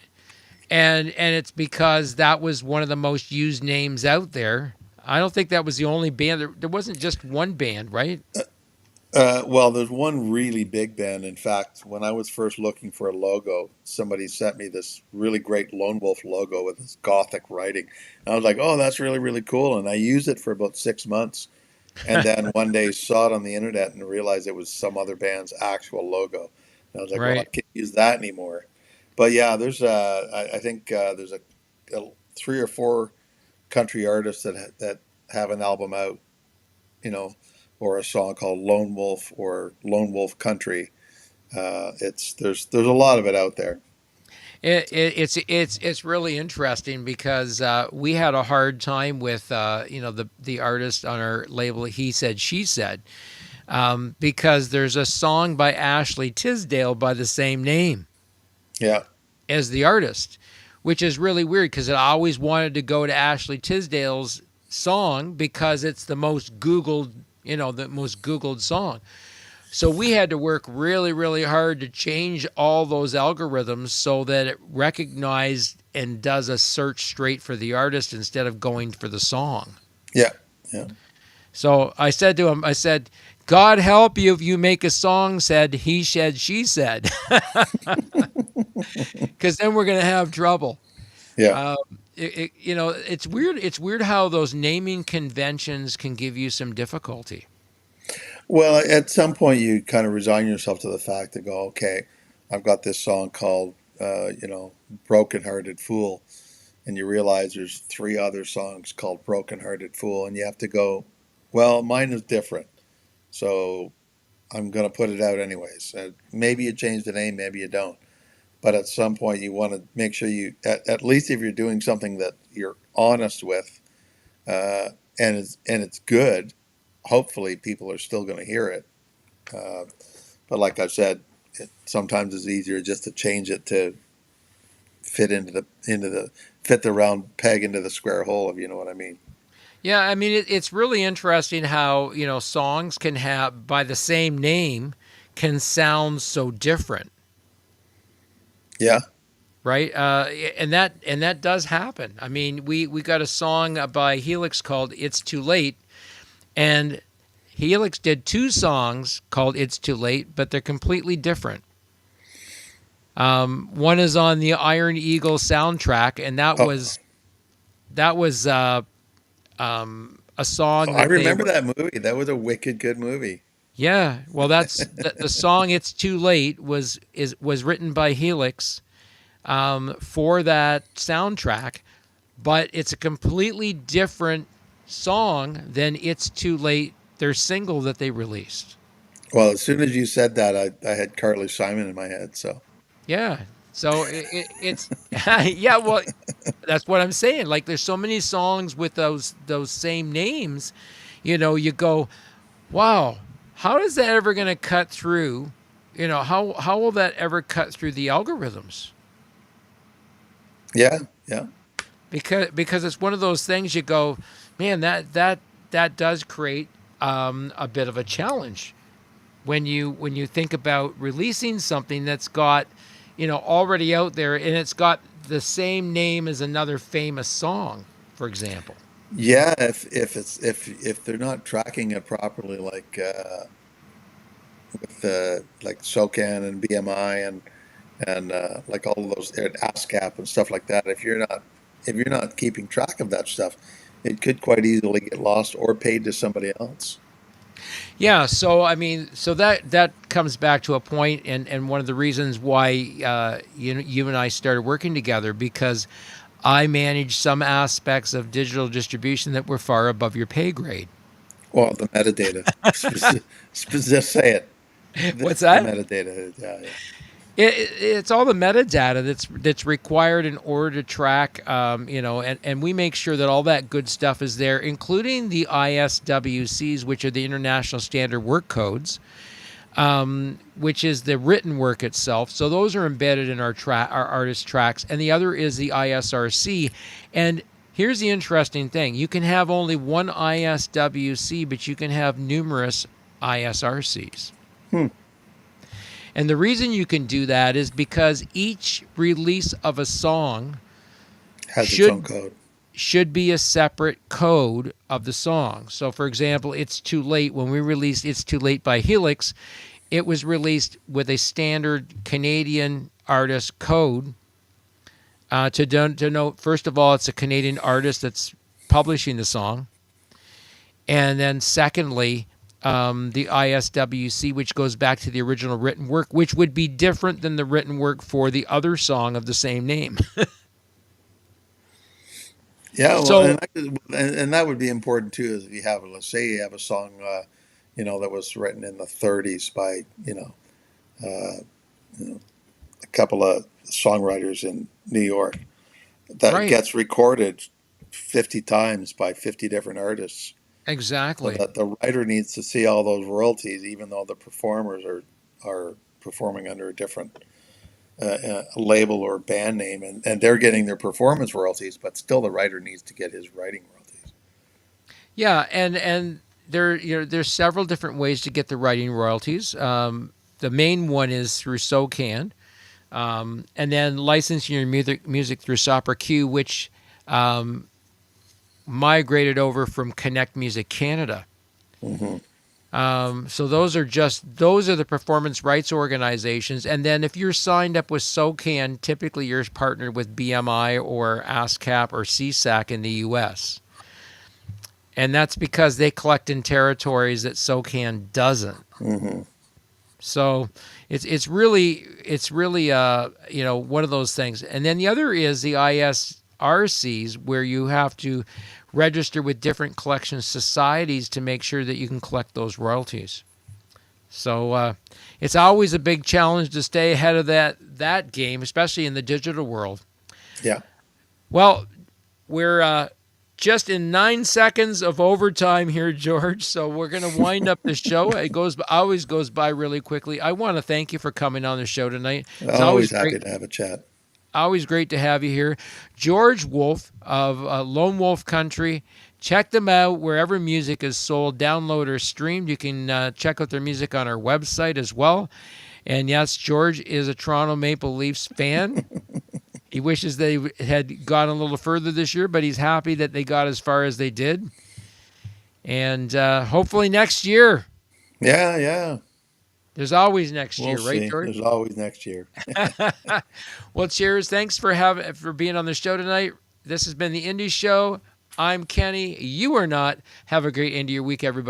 And it's because that was one of the most used names out there. I don't think that was the only band. There wasn't just one band, right? Well, there's one really big band. In fact, when I was first looking for a logo, somebody sent me this really great Lone Wolf logo with this gothic writing. And I was like, oh, that's really, really cool. And I used it for about 6 months. And then one day saw it on the internet and realized it was some other band's actual logo. And I was like, well, I Right. can't use that anymore. But yeah, I think there's a 3 or 4 country artists that have an album out, you know, or a song called Lone Wolf or Lone Wolf Country. There's a lot of it out there. It's really interesting because we had a hard time with the artist on our label. He said, she said, because there's a song by Ashley Tisdale by the same name Yeah, as the artist, which is really weird because I always wanted to go to Ashley Tisdale's song because it's the most Googled song. So we had to work really, really hard to change all those algorithms so that it recognized and does a search straight for the artist instead of going for the song. yeah, yeah. So I said to him, God help you if you make a song said he said, she said, because then we're going to have trouble. Yeah. It's weird. It's weird how those naming conventions can give you some difficulty. Well, at some point you kind of resign yourself to the fact to go, okay, I've got this song called, Broken Hearted Fool. And you realize there's 3 other songs called Broken Hearted Fool. And you have to go, well, mine is different. So I'm going to put it out anyways. Maybe you change the name, maybe you don't. But at some point you want to make sure at least if you're doing something that you're honest with, and it's good, hopefully people are still going to hear it. But like I said, sometimes it's easier just to change it to fit the round peg into the square hole, if you know what I mean. Yeah, I mean, it's really interesting how, songs can have, by the same name, can sound so different, Yeah. right? And that does happen. I mean, we got a song by Helix called "It's Too Late," and Helix did two songs called "It's Too Late," but they're completely different. One is on the Iron Eagle soundtrack, and that was a song. I remember that movie. That was a wicked good movie. Yeah, well, that's the song. "It's Too Late" was written by Helix for that soundtrack, but it's a completely different song than "It's Too Late," their single that they released. Well, as soon as you said that, I had Carly Simon in my head. So Yeah. So it's yeah. Well, that's what I'm saying. Like, there's so many songs with those same names. You go, wow, how is that ever going to cut through? How will that ever cut through the algorithms? yeah. Because it's one of those things you go, man, that does create a bit of a challenge when you think about releasing something that's got already out there, and it's got the same name as another famous song, for example. Yeah, if they're not tracking it properly, like with like SOCAN and BMI and like all of those and ASCAP and stuff like that, if you're not keeping track of that stuff, it could quite easily get lost or paid to somebody else. Yeah, so I mean, so that comes back to a point, and one of the reasons why you and I started working together, because I manage some aspects of digital distribution that were far above your pay grade. Well, the metadata, just say it. What's The that? metadata, yeah. It's all the metadata that's required in order to track, and we make sure that all that good stuff is there, including the ISWCs, which are the International Standard Work Codes, which is the written work itself. So those are embedded in our artist tracks, and the other is the ISRC. And here's the interesting thing: you can have only one ISWC, but you can have numerous ISRCs. And the reason you can do that is because each release of a song Has its own code. should be a separate code of the song. So, for example, "It's Too Late," when we released "It's Too Late" by Helix, it was released with a standard Canadian artist code to denote, first of all, it's a Canadian artist that's publishing the song. And then secondly, the ISWC, which goes back to the original written work, which would be different than the written work for the other song of the same name. Yeah, well, So, and that would be important too. Is if you have, let's say, you have a song, that was written in the '30s by, uh, you know, a couple of songwriters in New York, that right, gets recorded 50 times by 50 different artists. So exactly. that the writer needs to see all those royalties, even though the performers are performing under a different label or band name, and they're getting their performance royalties, but still the writer needs to get his writing royalties. Yeah, and there's several different ways to get the writing royalties. The main one is through SOCAN, and then licensing your music through SopperQ, which migrated over from Connect Music Canada. Hmm. So those are the performance rights organizations. And then if you're signed up with SOCAN, typically you're partnered with BMI or ASCAP or CSAC in the U.S. And that's because they collect in territories that SOCAN doesn't. Hmm. So it's really one of those things. And then the other is the ISRCs, where you have to register with different collection societies to make sure that you can collect those royalties. So it's always a big challenge to stay ahead of that game, especially in the digital world. Yeah. Well, we're just in 9 seconds of overtime here, George. So we're going to wind up the show. It always goes by really quickly. I want to thank you for coming on the show tonight. It's always happy to have a chat. Always great to have you here. George Wolf of Lonewolf Country. Check them out wherever music is sold, download or streamed. You can check out their music on our website as well. And yes, George is a Toronto Maple Leafs fan. He wishes they had gone a little further this year, but he's happy that they got as far as they did. And hopefully next year. Yeah. There's always next year, We'll right, see. George? There's always next year. Well, cheers. Thanks for being on the show tonight. This has been the Indie Show. I'm Kenny. You are not. Have a great end of your week, everybody.